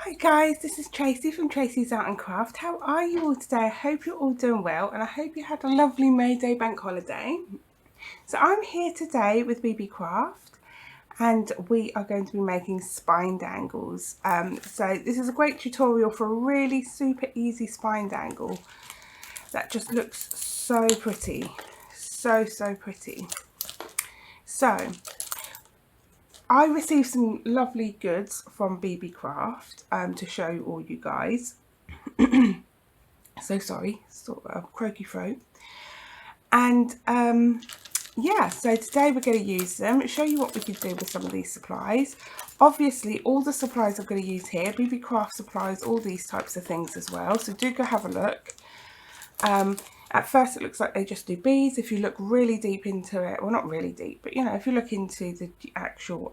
Hi guys, this is Tracy from Tracy's Art and Craft. How are you all today? I hope you're all doing well and I hope you had a lovely May Day bank holiday. So I'm here today with beebeecraft and we are going to be making spine dangles. So this is a great tutorial for a really super easy spine dangle that just looks so pretty. So pretty. So I received some lovely goods from beebeecraft to show all you guys. So sorry, sort of croaky throat. And yeah, so today we're going to use them, show you what we can do with some of these supplies. Obviously, all the supplies I'm going to use here, beebeecraft supplies all these types of things as well. So do go have a look. At first it looks like they just do bees. If you look really deep into it, well not really deep, but you know, if you look into the actual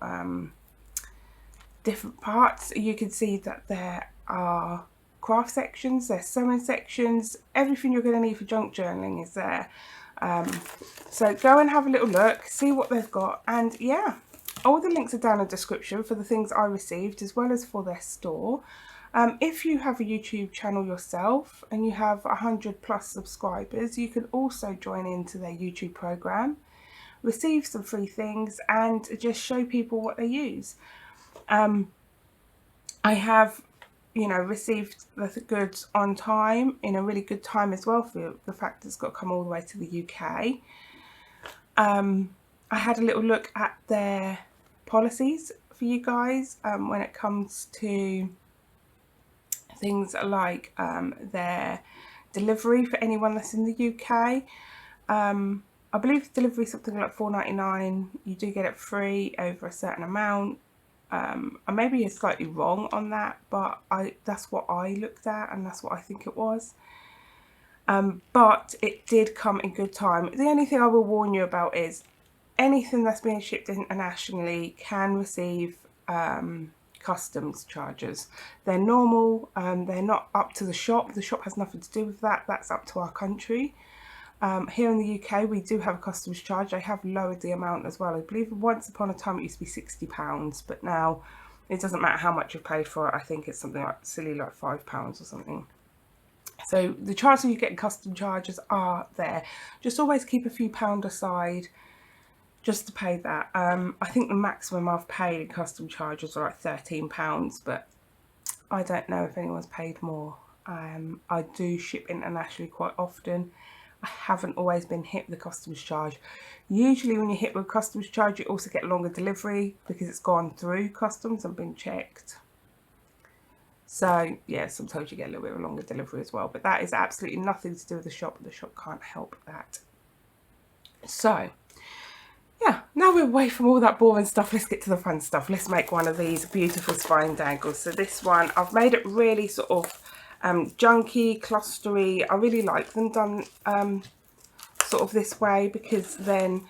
different parts, you can see that there are craft sections, there's sewing sections, everything you're going to need for junk journaling is there. So go and have a little look, see what they've got, and yeah, all the links are down in the description for the things I received as well as for their store. If you have a YouTube channel yourself and you have 100+ subscribers, you can also join into their YouTube program, receive some free things and just show people what they use. I have, you know, received the goods on time, in a really good time as well, for the fact it's got to come all the way to the UK. I had a little look at their policies for you guys when it comes to things like their delivery for anyone that's in the UK. I believe the delivery is something like £4.99. You do get it free over a certain amount. I may be slightly wrong on that, but that's what I looked at and that's what I think it was. But it did come in good time. The only thing I will warn you about is anything that's being shipped internationally can receive customs charges. They're normal, they're not up to the shop. The shop has nothing to do with that. That's up to our country. Here in the UK, we do have a customs charge. I have lowered the amount as well. I believe once upon a time it used to be £60, but now it doesn't matter how much you pay for it. I think it's something like silly like £5 or something. So the chances of you getting custom charges are there. Just always keep a few pound aside just to pay that. I think the maximum I've paid in custom charges are like £13, but I don't know if anyone's paid more. I do ship internationally quite often. I haven't always been hit with the customs charge. Usually when you hit with customs charge, you also get longer delivery because it's gone through customs and been checked. So yeah, sometimes you get a little bit of a longer delivery as well, but that is absolutely nothing to do with the shop. The shop can't help that. So yeah, now we're away from all that boring stuff, let's get to the fun stuff. Let's make one of these beautiful spine dangles. So this one, I've made it really sort of junky, clustery. I really like them done sort of this way, because then,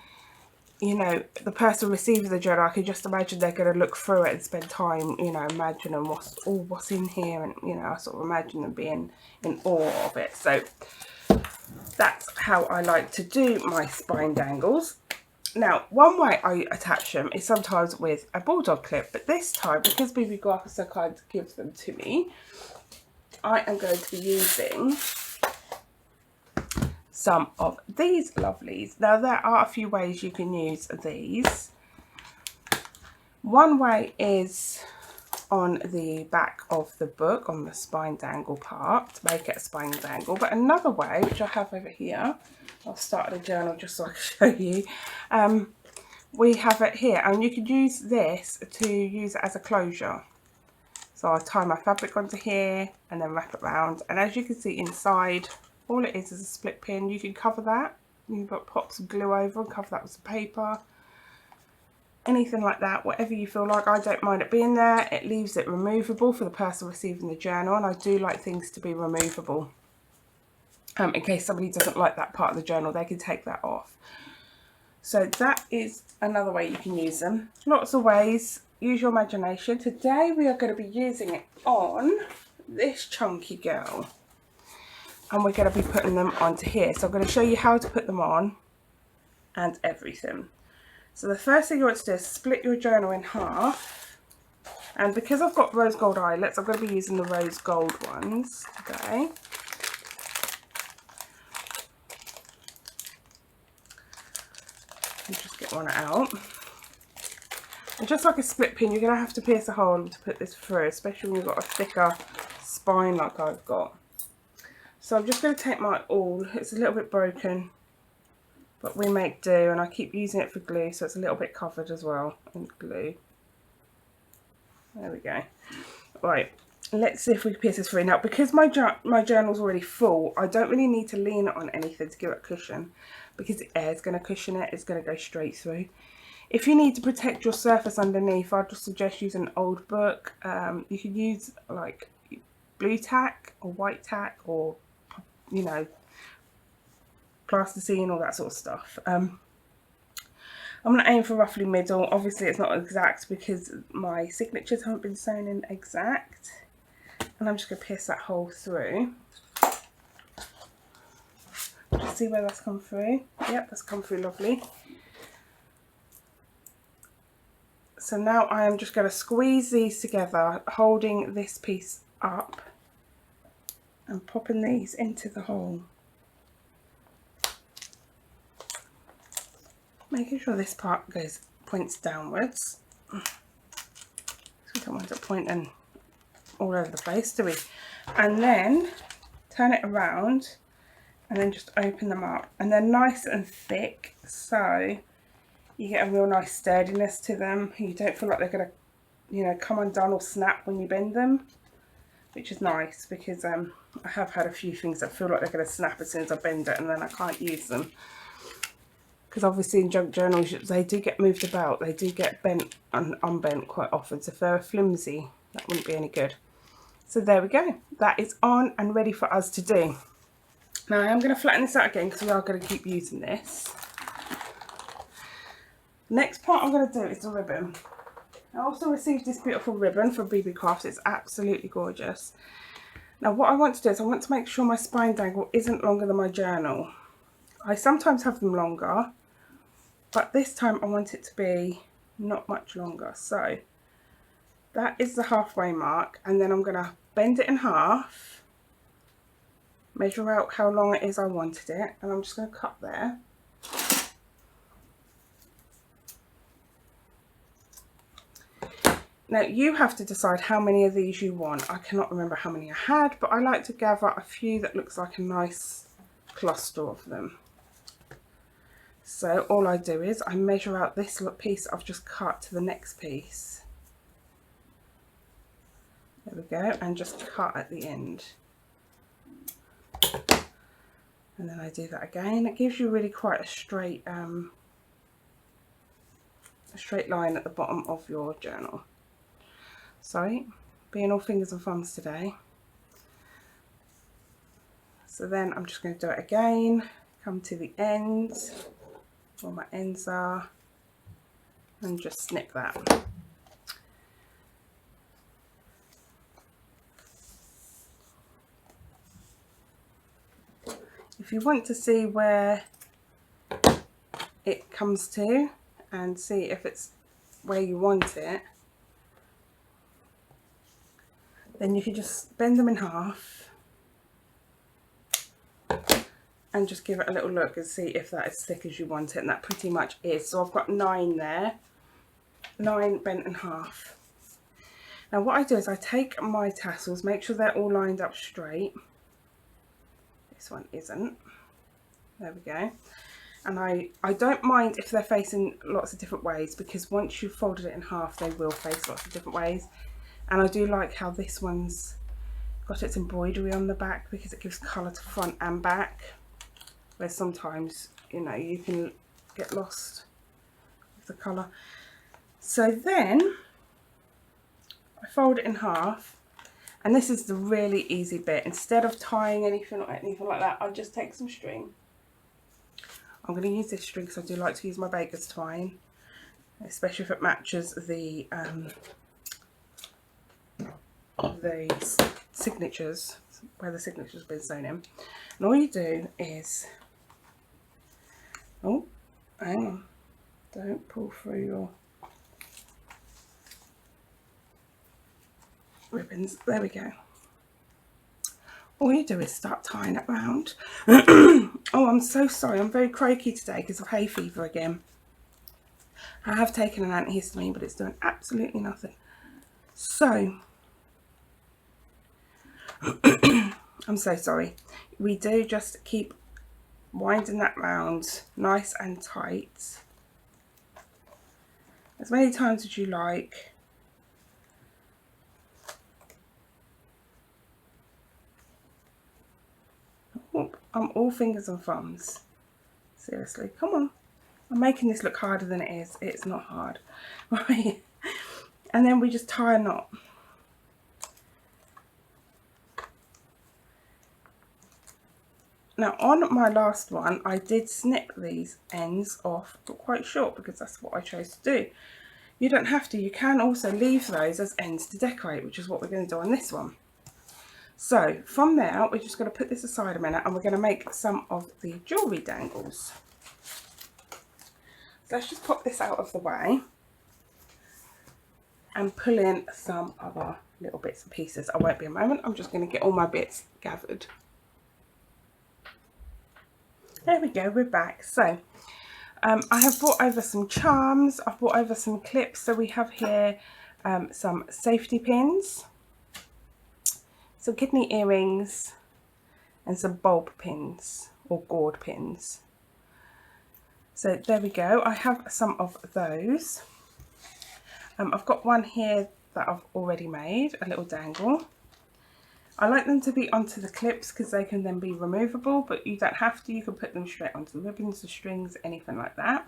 you know, the person receiving the journal, I can just imagine they're going to look through it and spend time, you know, imagining what's in here, and you know, I sort of imagine them being in awe of it. So that's how I like to do my spine dangles. Now, one way I attach them is sometimes with a bulldog clip, but this time, because beebeecraft is so kind to give them to me, I am going to be using some of these lovelies. Now, there are a few ways you can use these. One way is on the back of the book, on the spine dangle part, to make it a spine dangle. But another way, which I have over here, I'll start the journal just so I can show you. We have it here, and you could use this to use it as a closure. So I'll tie my fabric onto here and then wrap it around, and as you can see inside, all it is a split pin. You can cover that, you can pop some glue over and cover that with some paper, anything like that, whatever you feel like. I don't mind it being there. It leaves it removable for the person receiving the journal, and I do like things to be removable. In case somebody doesn't like that part of the journal, they can take that off. So that is another way you can use them. Lots of ways, use your imagination. Today we are going to be using it on this chunky girl, and we're going to be putting them onto here. So I'm going to show you how to put them on and everything. So the first thing you want to do is split your journal in half, And because I've got rose gold eyelets, I'm going to be using the rose gold ones today. And just get one out. And just like a split pin, you're going to have to pierce a hole to put this through, especially when you've got a thicker spine like I've got. So I'm just going to take my awl. It's a little bit broken, but we make do, and I keep using it for glue, so it's a little bit covered as well in glue. There we go. Right, let's see if we can pierce this through. Now, because my journal's already full, I don't really need to lean it on anything to give it a cushion, because the air is going to cushion it. It's going to go straight through. If you need to protect your surface underneath, I'd just suggest using an old book. You could use like blue tack or white tack, or, you know, plasticine, all that sort of stuff. I'm going to aim for roughly middle. Obviously it's not exact because my signatures haven't been sewn in exact. And I'm just going to pierce that hole through. Just see where that's come through. Yep, that's come through lovely. So now I am just going to squeeze these together, holding this piece up and popping these into the hole. Making sure this part points downwards. So we don't want it pointing all over the place, do we? And then turn it around and then just open them up. And they're nice and thick, so you get a real nice sturdiness to them. You don't feel like they're going to, you know, come undone or snap when you bend them, which is nice, because I have had a few things that feel like they're going to snap as soon as I bend it, and then I can't use them. Because obviously in junk journals they do get moved about, they do get bent and unbent quite often, so if they're flimsy that wouldn't be any good. So there we go, that is on and ready for us to do. Now I am going to flatten this out again because we are going to keep using this. Next part I'm going to do is the ribbon. I also received this beautiful ribbon from beebeecraft. It's absolutely gorgeous. Now what I want to do is I want to make sure my spine dangle isn't longer than my journal. I sometimes have them longer, but this time I want it to be not much longer. So that is the halfway mark, and then I'm going to bend it in half, measure out how long it is I wanted it, and I'm just going to cut there. Now you have to decide how many of these you want. I cannot remember how many I had, but I like to gather a few that looks like a nice cluster of them. So all I do is I measure out this little piece I've just cut to the next piece. There we go, and just cut at the end. And then I do that again. It gives you really quite a straight line at the bottom of your journal. Sorry, being all fingers and thumbs today. So then I'm just going to do it again, come to the end, where my ends are, and just snip that. If you want to see where it comes to and see if it's where you want it, then you can just bend them in half and just give it a little look and see if that is thick as you want it, and that pretty much is. So I've got 9 there, 9 bent in half. Now what I do is I take my tassels, make sure they're all lined up straight. This one isn't. There we go. And I don't mind if they're facing lots of different ways, because once you've folded it in half they will face lots of different ways. And I do like how this one's got its embroidery on the back, because it gives colour to front and back, where sometimes, you know, you can get lost with the colour. So then I fold it in half, and this is the really easy bit. Instead of tying anything or anything like that, I just take some string. I'm going to use this string because I do like to use my baker's twine, especially if it matches the signatures, where the signature's been sewn in. And all you do is, oh, hang on, don't pull through your, ribbons. There we go. All you do is start tying it round. Oh, I'm so sorry. I'm very croaky today because of hay fever again. I have taken an antihistamine, but it's doing absolutely nothing. So, I'm so sorry. We do just keep winding that round nice and tight. As many times as you like. Oh, I'm all fingers and thumbs. Seriously, come on. I'm making this look harder than it is. It's not hard. Right. And then we just tie a knot. Now on my last one, I did snip these ends off quite short because that's what I chose to do. You don't have to. You can also leave those as ends to decorate, which is what we're going to do on this one. So from there, we're just going to put this aside a minute and we're going to make some of the jewellery dangles. So let's just pop this out of the way and pull in some other little bits and pieces. I won't be a moment. I'm just going to get all my bits gathered. There we go, we're back. So I have brought over some charms, I've brought over some clips. So we have here some safety pins, some kidney earrings, and some bulb pins or gourd pins. So there we go, I have some of those. I've got one here that I've already made, a little dangle. I like them to be onto the clips because they can then be removable, but you don't have to. You can put them straight onto the ribbons, the strings, anything like that.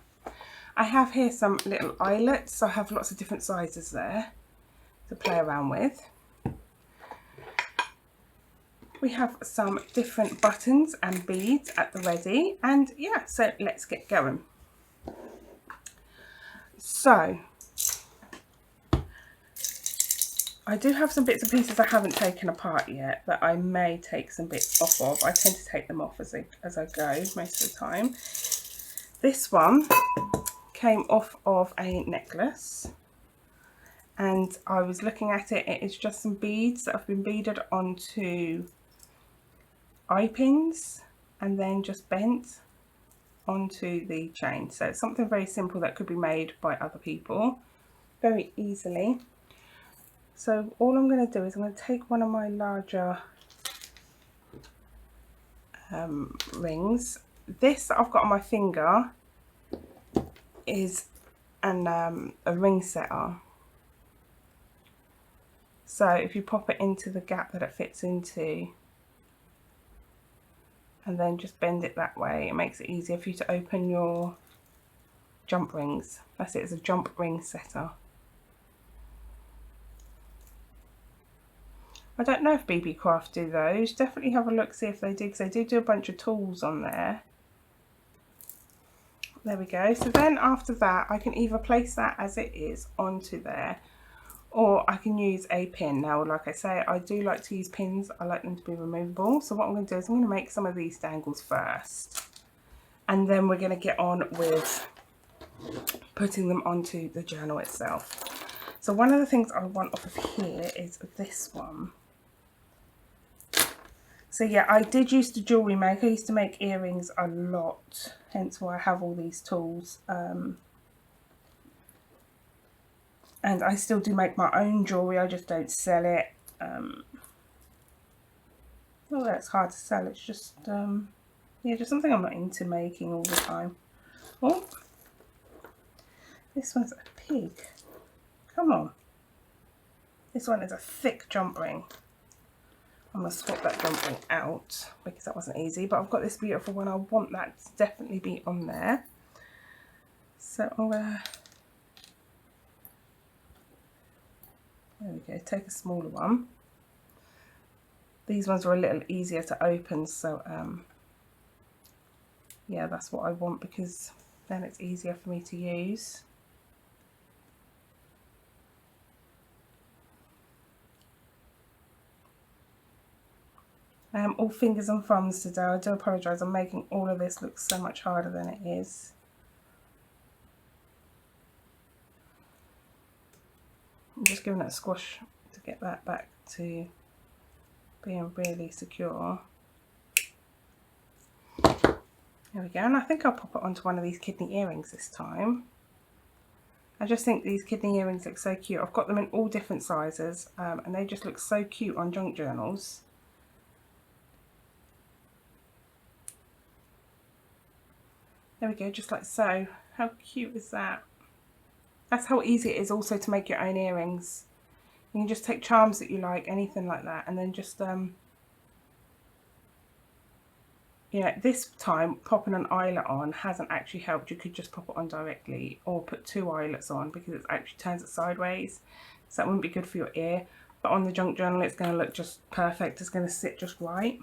I have here some little eyelets. I have lots of different sizes there to play around with. We have some different buttons and beads at the ready, and yeah, so let's get going. So I do have some bits and pieces I haven't taken apart yet that I may take some bits off of. I tend to take them off as I go most of the time. This one came off of a necklace and I was looking at it. It is just some beads that have been beaded onto eye pins and then just bent onto the chain. So it's something very simple that could be made by other people very easily. So all I'm going to do is I'm going to take one of my larger rings. This that I've got on my finger is a ring setter. So if you pop it into the gap that it fits into and then just bend it that way, it makes it easier for you to open your jump rings. That's it, it's a jump ring setter. I don't know if beebeecraft do those. Definitely have a look, see if they do, because they do a bunch of tools on there. There we go. So then after that, I can either place that as it is onto there, or I can use a pin. Now, like I say, I do like to use pins. I like them to be removable. So what I'm going to do is I'm going to make some of these dangles first, and then we're going to get on with putting them onto the journal itself. So one of the things I want off of here is this one. So yeah, I did used to jewellery make. I used to make earrings a lot, hence why I have all these tools. And I still do make my own jewellery, I just don't sell it. Well, that's hard to sell, it's just, yeah, just something I'm not into making all the time. Oh, this one's a pig. Come on. This one is a thick jump ring. I'm going to swap that jump ring out because that wasn't easy, but I've got this beautiful one. I want that to definitely be on there. So I'm going to, there we go, take a smaller one. These ones are a little easier to open, so yeah, that's what I want because then it's easier for me to use. All fingers and thumbs today. I do apologise, I'm making all of this look so much harder than it is. I'm just giving it a squash to get that back to being really secure. There we go, and I think I'll pop it onto one of these kidney earrings this time. I just think these kidney earrings look so cute. I've got them in all different sizes, and they just look so cute on junk journals. There we go, just like so. How cute is that? That's how easy it is also to make your own earrings. You can just take charms that you like, anything like that, and then just you know, this time popping an eyelet on hasn't actually helped. You could just pop it on directly or put 2 eyelets on, because it actually turns it sideways, so that wouldn't be good for your ear. But on the junk journal it's going to look just perfect. It's going to sit just right,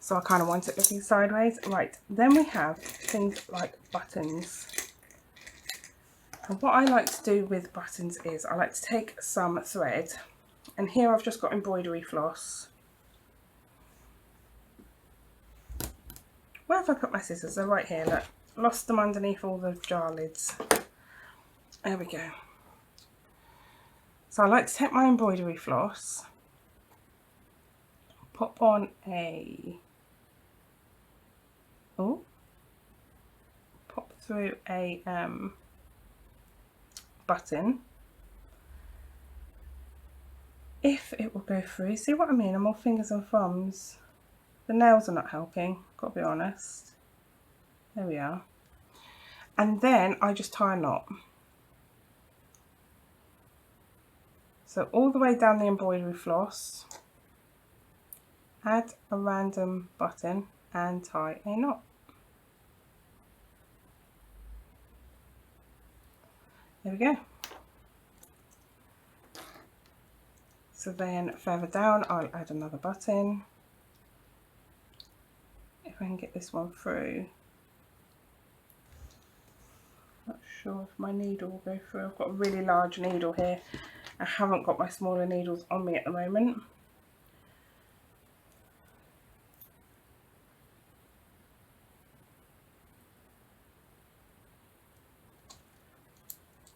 so I kind of want it looking sideways. Right, then we have things like buttons. And what I like to do with buttons is I like to take some thread, and here I've just got embroidery floss. Where have I put my scissors? They're right here, look. Lost them underneath all the jar lids. There we go. So I like to take my embroidery floss, pop on a, pop through a button. If it will go through, see what I mean? I'm all fingers and thumbs. The nails are not helping, gotta be honest. There we are. And then I just tie a knot. So all the way down the embroidery floss, add a random button and tie a knot. There we go. So then further down I'll add another button. If I can get this one through. Not sure if my needle will go through. I've got a really large needle here. I haven't got my smaller needles on me at the moment.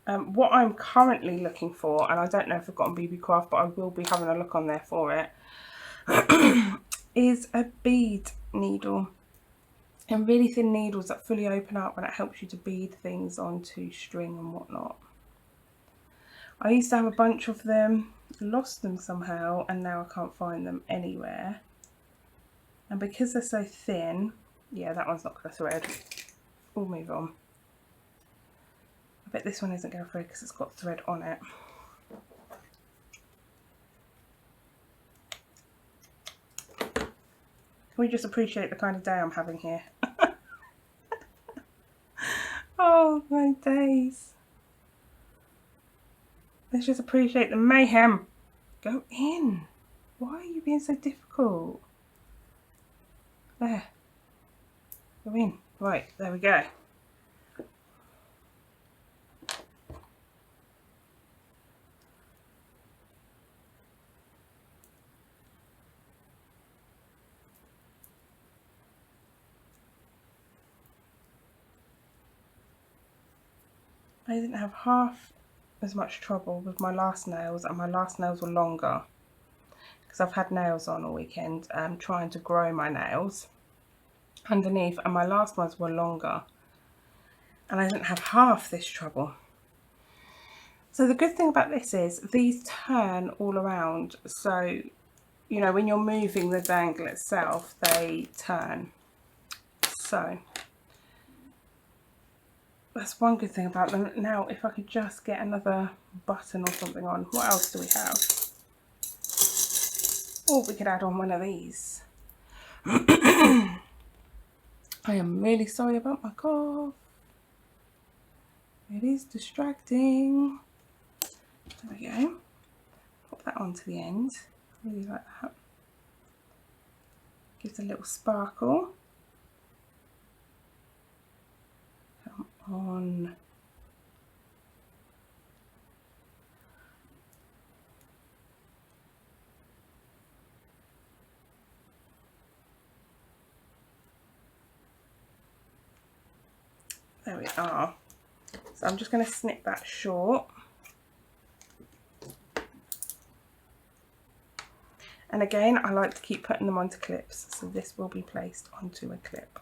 What I'm currently looking for, and I don't know if I've got on beebeecraft, but I will be having a look on there for it, is a bead needle. And really thin needles that fully open up, and it helps you to bead things onto string and whatnot. I used to have a bunch of them, lost them somehow, and now I can't find them anywhere. And because they're so thin, yeah, that one's not going to thread. We'll move on. I bet this one isn't going to thread because it's got thread on it. Can we just appreciate the kind of day I'm having here? Oh my days. Let's just appreciate the mayhem. Go in. Why are you being so difficult? There. Go in. Right, there we go. I didn't have half as much trouble with my last nails, and my last nails were longer because I've had nails on all weekend trying to grow my nails underneath, and my last ones were longer and I didn't have half this trouble. So the good thing about this is these turn all around, so you know when you're moving the dangle itself they turn. So that's one good thing about them. Now if I could just get another button or something on. What else do we have? Oh, we could add on one of these. I am really sorry about my cough. It is distracting. There we go. Pop that onto the end. Really like that. Gives a little sparkle. Come on. There we are. So I'm just going to snip that short. And again, I like to keep putting them onto clips, so this will be placed onto a clip.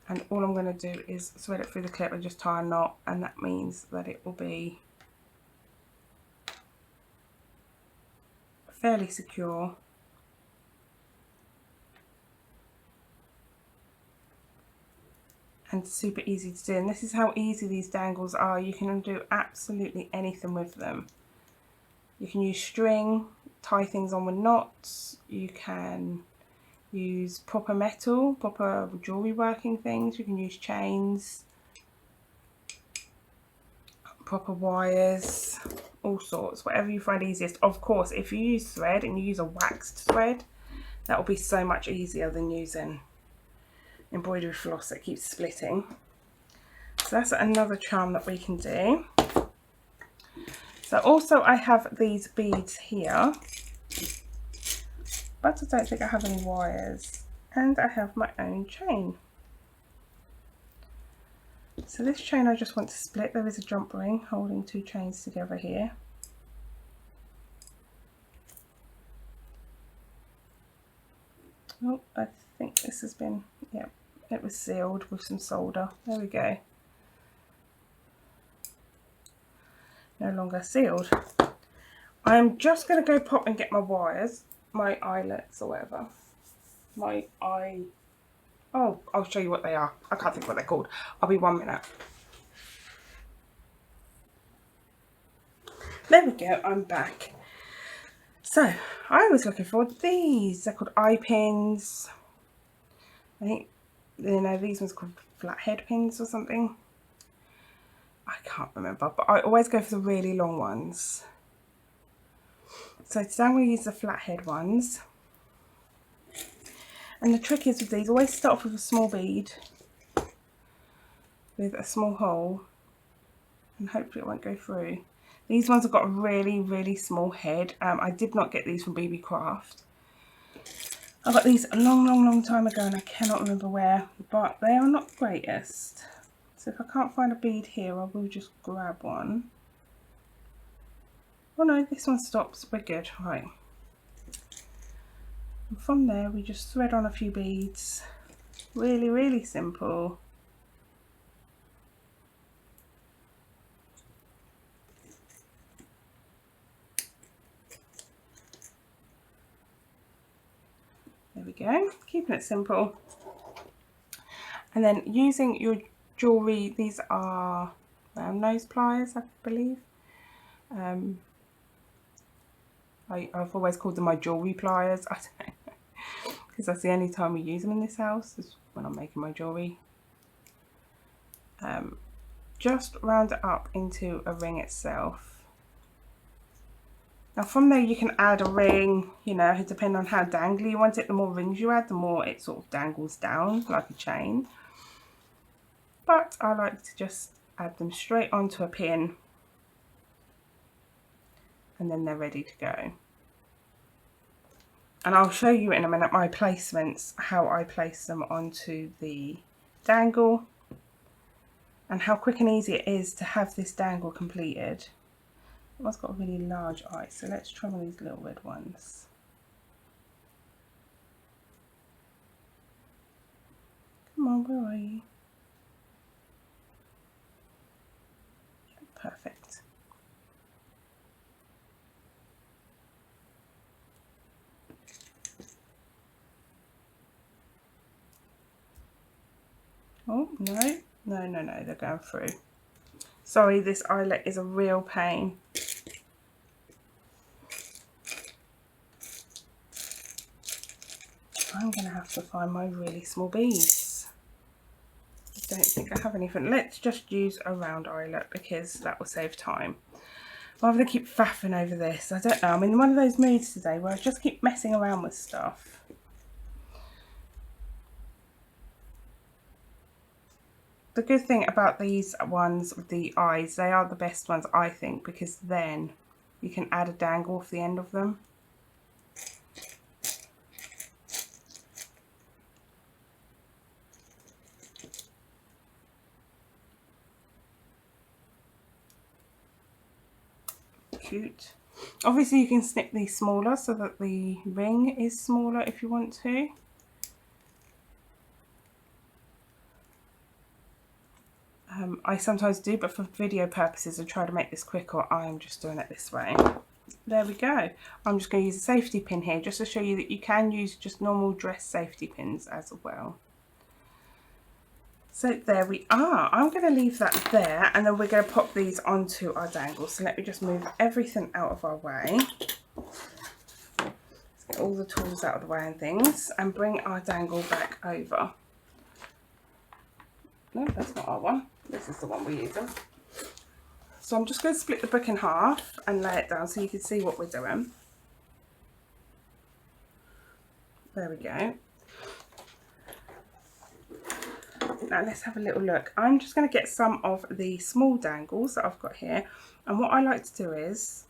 And all I'm going to do is thread it through the clip and just tie a knot, and that means that it will be fairly secure. And super easy to do. And this is how easy these dangles are. You can do absolutely anything with them. You can use string, tie things on with knots. You can use proper metal, proper jewellery working things. You can use chains, proper wires, all sorts, whatever you find easiest. Of course, if you use thread and you use a waxed thread, that will be so much easier than using embroidery floss that keeps splitting. So that's another charm that we can do. So also I have these beads here, but I don't think I have any wires, and I have my own chain. So this chain I just want to split. There is a jump ring holding two chains together here. Oh, I think this has been, yeah, it was sealed with some solder. There we go. No longer sealed. I'm just going to go pop and get my wires, my eyelets or whatever. Oh, I'll show you what they are. I can't think what they're called. I'll be 1 minute. There we go, I'm back. So, I was looking for these. They're called eye pins. I think, you know, these ones called flathead pins or something. I can't remember, but I always go for the really long ones. So today I'm going to use the flathead ones. And the trick is with these, always start off with a small bead with a small hole, and hopefully it won't go through. These ones have got a really, really small head. I did not get these from beebeecraft. I got these a long time ago and I cannot remember where, but they are not the greatest. So if I can't find a bead here, I will just grab one. Oh no, this one stops. We're good. Right. And from there, we just thread on a few beads. Really, really simple. There we go. Keeping it simple. And then using your jewellery, these are round nose pliers, I believe. I've always called them my jewellery pliers. I don't know, because that's the only time we use them in this house, is when I'm making my jewellery. Just round it up into a ring itself. Now from there you can add a ring, you know, depending on how dangly you want it. The more rings you add, the more it sort of dangles down like a chain. But I like to just add them straight onto a pin, and then they're ready to go. And I'll show you in a minute my placements, how I place them onto the dangle, and how quick and easy it is to have this dangle completed. It has got a really large eye, so let's try one of these little red ones. Come on, where are you? Perfect. Oh, no, they're going through. Sorry, this eyelet is a real pain. I'm going to have to find my really small beads. I don't think I have anything. Let's just use a round eyelet because that will save time. Rather than keep faffing over this, I don't know. I'm in one of those moods today where I just keep messing around with stuff. The good thing about these ones with the eyes, they are the best ones I think, because then you can add a dangle off the end of them. Cute. Obviously you can snip these smaller so that the ring is smaller if you want to. I sometimes do, but for video purposes I try to make this quicker. I'm just doing it this way. There we go. I'm just going to use a safety pin here just to show you that you can use just normal dress safety pins as well. So there we are. I'm going to leave that there, and then we're going to pop these onto our dangles. So let me just move everything out of our way. Let's get all the tools out of the way and things, and bring our dangle back over. No, that's not our one. This is the one we're using. So I'm just going to split the book in half and lay it down so you can see what we're doing. There we go. Now let's have a little look. I'm just going to get some of the small dangles that I've got here, and what I like to do is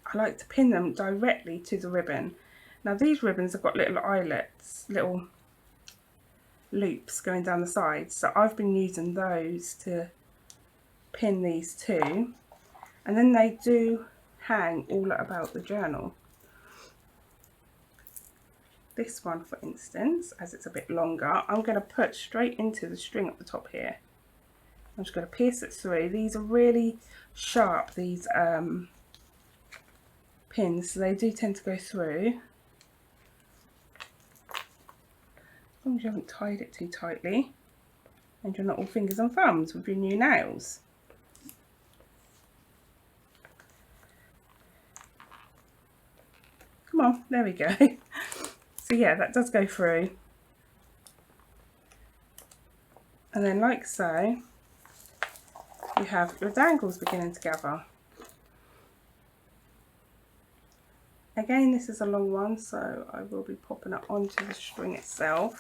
I like to pin them directly to the ribbon. Now these ribbons have got little eyelets, little loops going down the sides, so I've been using those to pin these to, and then they do hang all about the journal. This one, for instance, as it's a bit longer, I'm going to put straight into the string at the top here. I'm just going to pierce it through. These are really sharp, these pins, so they do tend to go through. As long as you haven't tied it too tightly and you're not all fingers and thumbs with your new nails. Come on, there we go. So yeah, that does go through. And then like so, you have your dangles beginning to gather. Again, this is a long one, so I will be popping it onto the string itself.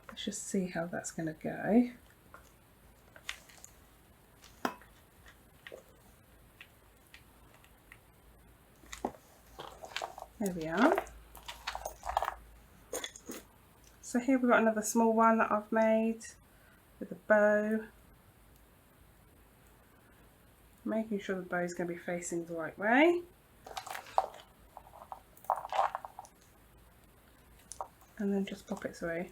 Let's just see how that's going to go. There we are. So here we've got another small one that I've made with a bow. Making sure the bow is going to be facing the right way. And then just pop it through.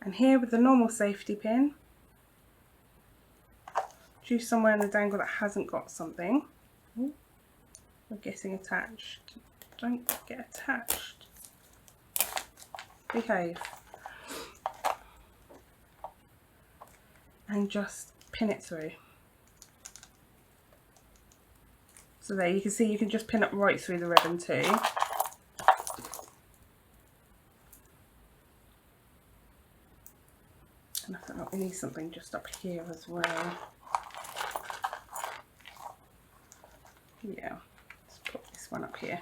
And here with the normal safety pin, choose somewhere in the dangle that hasn't got something. Ooh, we're getting attached. Don't get attached. Behave. And just pin it through. So there you can see you can just pin it right through the ribbon too. And I feel like we need something just up here as well. Yeah, let's put this one up here.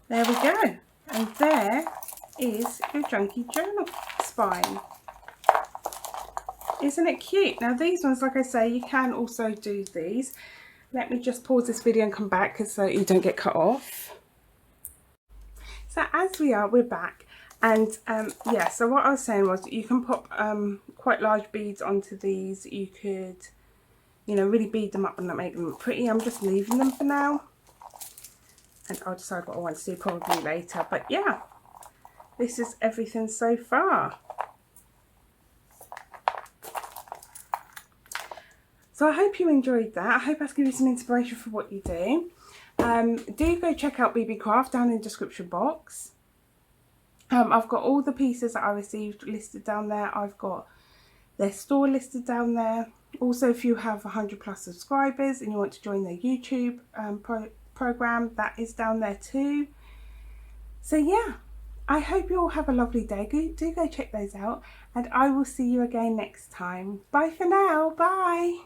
There we go. And there is your junky journal spine. Isn't it cute? Now these ones, like I say, you can also do these. Let me just pause this video and come back so you don't get cut off. So as we're back, and yeah, so what I was saying was you can pop quite large beads onto these. You could, you know, really bead them up and make them pretty. I'm just leaving them for now, and I'll decide what I want to do probably later. But yeah, this is everything so far. So I hope you enjoyed that. I hope that's given you some inspiration for what you do. Do go check out beebeecraft down in the description box. I've got all the pieces that I received listed down there. I've got their store listed down there. Also, if you have 100+ subscribers and you want to join their YouTube program, that is down there too. So yeah, I hope you all have a lovely day. Do go check those out, and I will see you again next time. Bye for now. Bye.